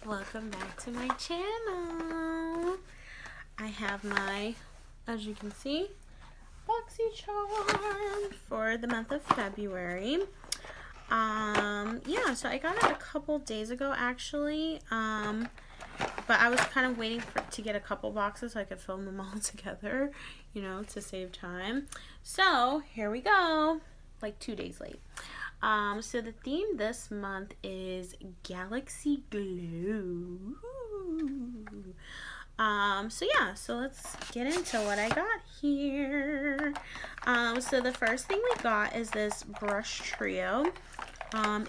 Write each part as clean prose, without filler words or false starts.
Welcome back to my channel. I have my, as you can see, Boxycharm for the month of February. Yeah, so I got it a couple days ago actually. But I was kind of waiting to get a couple boxes so I could film them all together, you know, to save time. So here we go, like 2 days late. So the theme this month is Galaxy Glow. So yeah, so let's get into what I got here. So the first thing we got is this brush trio.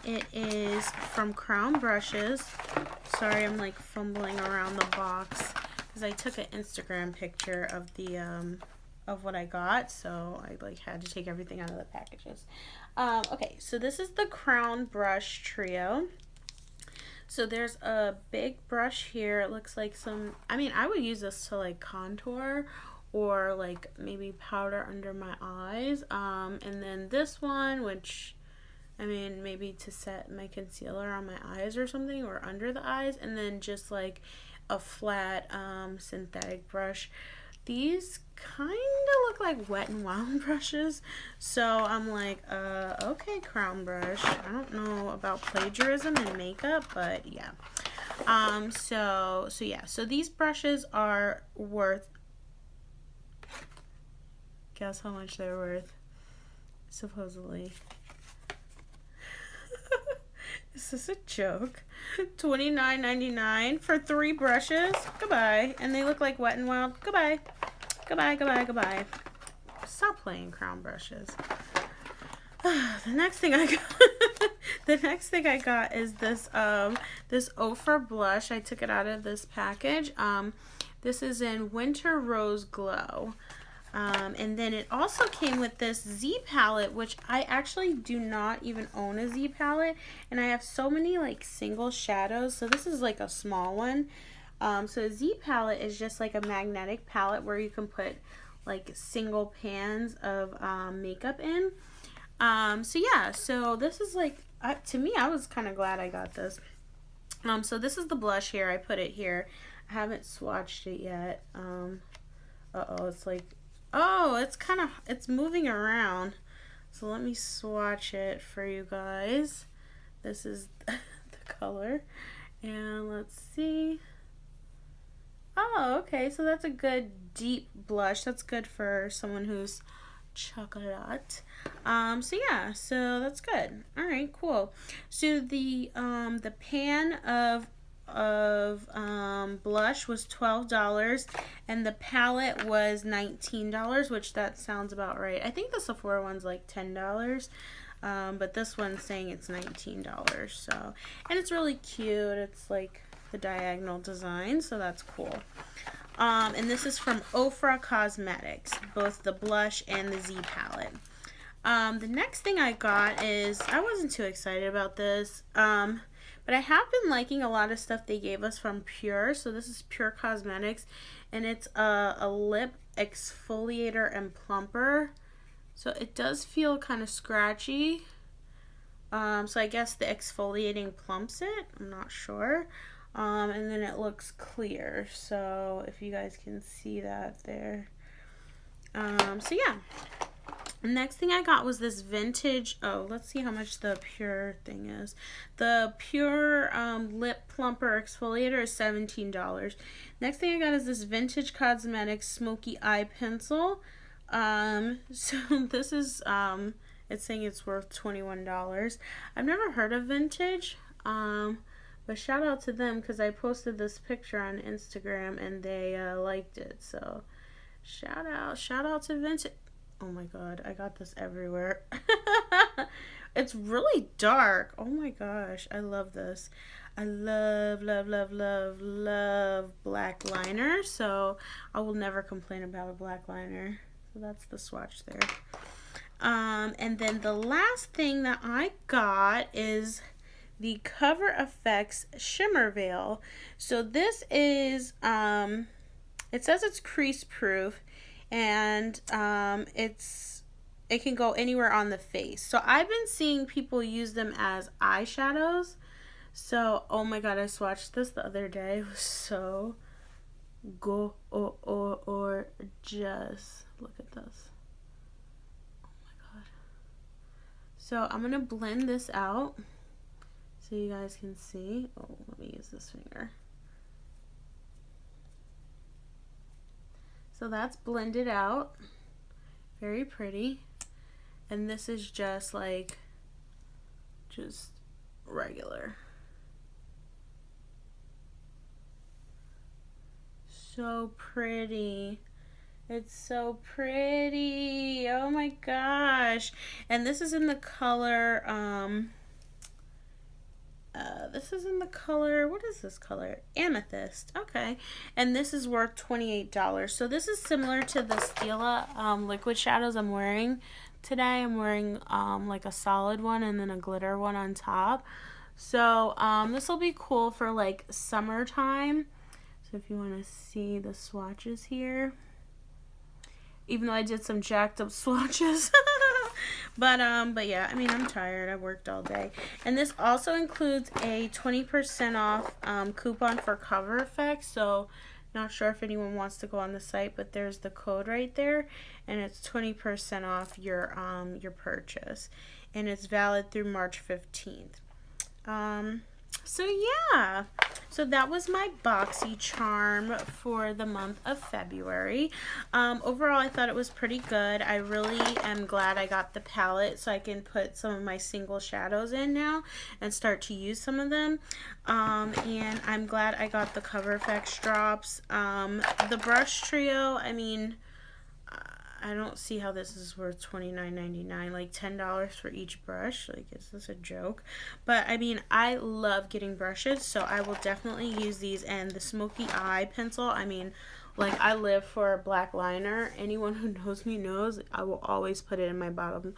It is from Crown Brushes. Sorry, I'm like fumbling around the box because I took an Instagram picture of the of what I got, so I like had to take everything out of the packages. Okay, so this is the Crown Brush Trio. So there's a big brush here. It looks like some, I mean, I would use this to like contour or like maybe powder under my eyes. And then this one, which, I mean, maybe to set my concealer on my eyes or something, or under the eyes. And then just like a flat synthetic brush. These kind of look like Wet n Wild brushes, so I'm like, okay, Crown Brush. I don't know about plagiarism in makeup, but yeah. So yeah. So these brushes are worth. Guess how much they're worth? Supposedly. Is this a joke? $29.99 for 3 brushes. Goodbye. And they look like Wet n Wild. Goodbye. Goodbye, goodbye, goodbye. Stop playing Crown brushes. The next thing I got is this this Ofra blush. I took it out of this package. This is in Winter Rose Glow. And then it also came with this Z palette, which I actually do not even own a Z palette. And I have so many like single shadows. So this is like a small one. So a Z palette is just like a magnetic palette where you can put like single pans of makeup in. So yeah, so this is like, to me, I was kind of glad I got this. So this is the blush here. I put it here. I haven't swatched it yet. Uh-oh, it's like, oh, it's moving around. So let me swatch it for you guys. This is the color. And let's see. Oh, okay, so that's a good deep blush. That's good for someone who's chocolate. So yeah, so that's good. All right, cool. So the pan of blush was $12 and the palette was $19, which that sounds about right. I think the Sephora one's like $10. But this one's saying it's $19. So, and it's really cute. It's like the diagonal design, so that's cool. And this is from Ofra Cosmetics, both the blush and the Z palette. The next thing I got is, I wasn't too excited about this, but I have been liking a lot of stuff they gave us from Pure. So this is Pure Cosmetics, and it's a lip exfoliator and plumper. So it does feel kind of scratchy. So I guess the exfoliating plumps it. I'm not sure. And then it looks clear. So if you guys can see that there. So yeah. Next thing I got was this vintage, let's see how much the Pure thing is. The Pure Lip Plumper Exfoliator is $17. Next thing I got is this Vintage Cosmetics Smoky Eye Pencil. So this is, it's saying it's worth $21. I've never heard of Vintage, but shout out to them because I posted this picture on Instagram and they liked it. So shout out to Vintage. Oh my god, I got this everywhere. It's really dark. Oh my gosh, I love this. I love black liner, so I will never complain about a black liner. So that's the swatch there. And then the last thing that I got is the Cover FX Shimmer Veil. So this is, it says it's crease proof, and it can go anywhere on the face. So I've been seeing people use them as eyeshadows. So, oh my god, I swatched this the other day. It was so gorgeous. Look at this. Oh my god. So, I'm going to blend this out so you guys can see. Oh, let me use this finger. So that's blended out. Very pretty. And this is just like, just regular. So pretty. It's so pretty. Oh my gosh. And this is in the color, what is this color? Amethyst. Okay. And this is worth $28. So this is similar to the Stila liquid shadows I'm wearing today. I'm wearing like a solid one and then a glitter one on top. So this will be cool for like summertime. So if you want to see the swatches here. Even though I did some jacked up swatches. But yeah, I mean, I'm tired. I worked all day. And this also includes a 20% off coupon for Cover Effect. So, not sure if anyone wants to go on the site, but there's the code right there. And it's 20% off your purchase. And it's valid through March 15th. So yeah, so that was my Boxycharm for the month of February. Overall, I thought it was pretty good. I really am glad I got the palette so I can put some of my single shadows in now and start to use some of them. And I'm glad I got the Cover Effects drops. The brush trio, I mean, I don't see how this is worth $29.99, like $10 for each brush. Like, is this a joke? But I mean, I love getting brushes, so I will definitely use these. And the smoky eye pencil, I mean, like, I live for a black liner. Anyone who knows me knows I will always put it in my bottom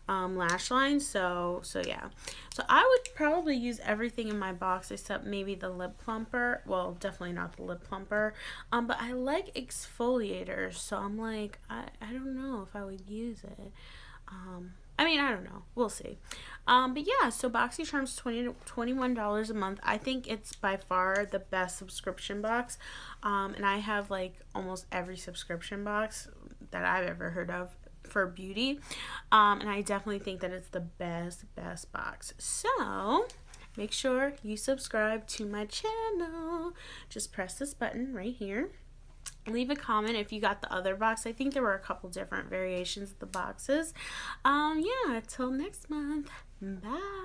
lash line. So yeah, so I would probably use everything in my box except maybe the lip plumper. Well, definitely not the lip plumper, but I like exfoliators, so I'm like, I don't know if I would use it. I mean, I don't know, we'll see. But yeah, so Boxycharm's $21 a month. I think it's by far the best subscription box, and I have like almost every subscription box that I've ever heard of for beauty, and I definitely think that it's the best box. So make sure you subscribe to my channel. Just press this button right here. Leave a comment if you got the other box. I think there were a couple different variations of the boxes. Yeah, till next month. Bye.